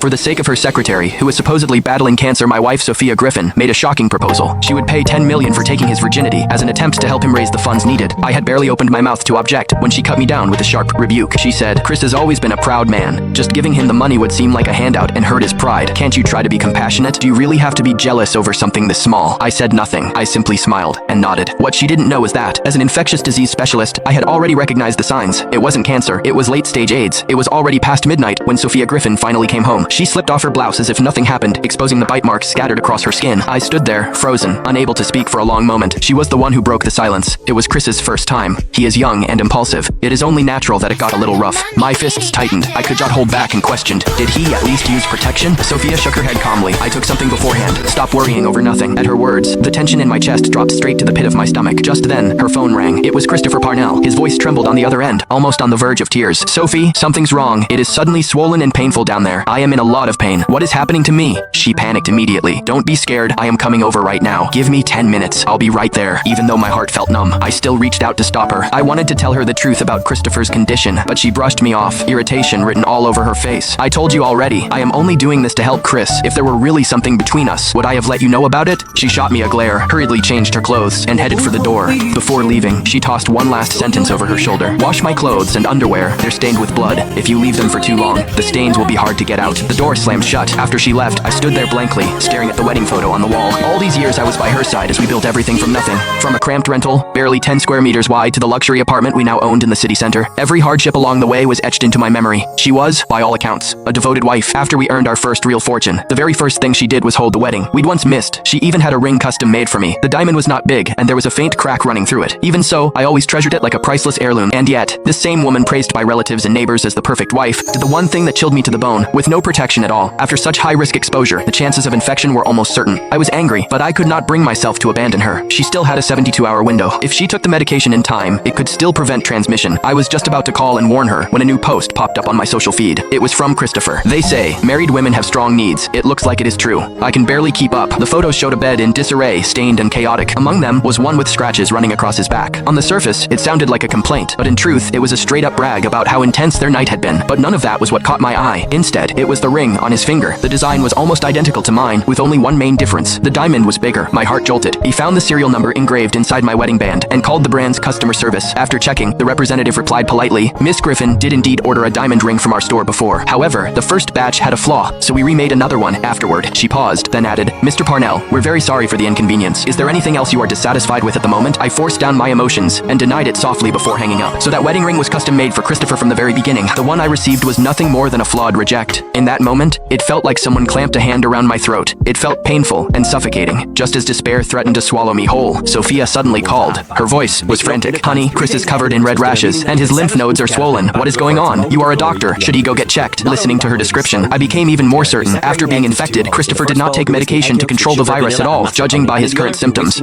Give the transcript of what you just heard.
For the sake of her secretary, who was supposedly battling cancer, my wife Sophia Griffin made a shocking proposal. She would pay $10 million for taking his virginity as an attempt to help him raise the funds needed. I had barely opened my mouth to object when she cut me down with a sharp rebuke. She said, "Chris has always been a proud man. Just giving him the money would seem like a handout and hurt his pride. Can't you try to be compassionate? Do you really have to be jealous over something this small?" I said nothing. I simply smiled and nodded. What she didn't know was that, as an infectious disease specialist, I had already recognized the signs. It wasn't cancer, it was late-stage AIDS. It was already past midnight when Sophia Griffin finally came home. She slipped off her blouse as if nothing happened, exposing the bite marks scattered across her skin. I stood there, frozen, unable to speak for a long moment. She was the one who broke the silence. It was Chris's first time. He is young and impulsive. It is only natural that it got a little rough. My fists tightened. I could not hold back and questioned, did he at least use protection? Sophia shook her head calmly. I took something beforehand. Stop worrying over nothing. At her words, the tension in my chest dropped straight to the pit of my stomach. Just then, her phone rang. It was Christopher Parnell. His voice trembled on the other end, almost on the verge of tears. "Sophie, something's wrong. It is suddenly swollen and painful down there. I am in a lot of pain. What is happening to me?" She panicked immediately. "Don't be scared. I am coming over right now. Give me 10 minutes. I'll be right there." Even though my heart felt numb, I still reached out to stop her. I wanted to tell her the truth about Christopher's condition, but she brushed me off, irritation written all over her face. "I told you already. I am only doing this to help Chris. If there were really something between us, would I have let you know about it?" She shot me a glare, hurriedly changed her clothes, and headed for the door. Before leaving, she tossed one last sentence over her shoulder. "Wash my clothes and underwear. They're stained with blood. If you leave them for too long, the stains will be hard to get out." The door slammed shut. After she left, I stood there blankly, staring at the wedding photo on the wall. All these years I was by her side as we built everything from nothing. From a cramped rental, barely 10 square meters wide, to the luxury apartment we now owned in the city center. Every hardship along the way was etched into my memory. She was, by all accounts, a devoted wife. After we earned our first real fortune, the very first thing she did was hold the wedding we'd once missed. She even had a ring custom made for me. The diamond was not big, and there was a faint crack running through it. Even so, I always treasured it like a priceless heirloom. And yet, this same woman, praised by relatives and neighbors as the perfect wife, did the one thing that chilled me to the bone. With no protection at all, after such high-risk exposure, the chances of infection were almost certain. I was angry, but I could not bring myself to abandon her. She still had a 72-hour window. If she took the medication in time, it could still prevent transmission. I was just about to call and warn her when a new post popped up on my social feed. It was from Christopher. "They say, married women have strong needs. It looks like it is true. I can barely keep up." The photos showed a bed in disarray, stained and chaotic. Among them was one with scratches running across his back. On the surface, it sounded like a complaint, but in truth, it was a straight-up brag about how intense their night had been. But none of that was what caught my eye. Instead, it was the ring on his finger. The design was almost identical to mine, with only one main difference. The diamond was bigger. My heart jolted. He found the serial number engraved inside my wedding band and called the brand's customer service. After checking, the representative replied politely, "Miss Griffin did indeed order a diamond ring from our store before. However, the first batch had a flaw, so we remade another one afterward." She paused, then added, "Mr. Parnell, we're very sorry for the inconvenience. Is there anything else you are dissatisfied with at the moment?" I forced down my emotions and denied it softly before hanging up. So that wedding ring was custom made for Christopher from the very beginning. The one I received was nothing more than a flawed reject. In that moment, it felt like someone clamped a hand around my throat. It felt painful and suffocating. Just as despair threatened to swallow me whole, Sophia suddenly called. Her voice was frantic. "Honey, Chris is covered in red rashes, and his lymph nodes are swollen. What is going on? You are a doctor. Should he go get checked?" Listening to her description, I became even more certain. After being infected, Christopher did not take medication to control the virus at all, judging by his current symptoms.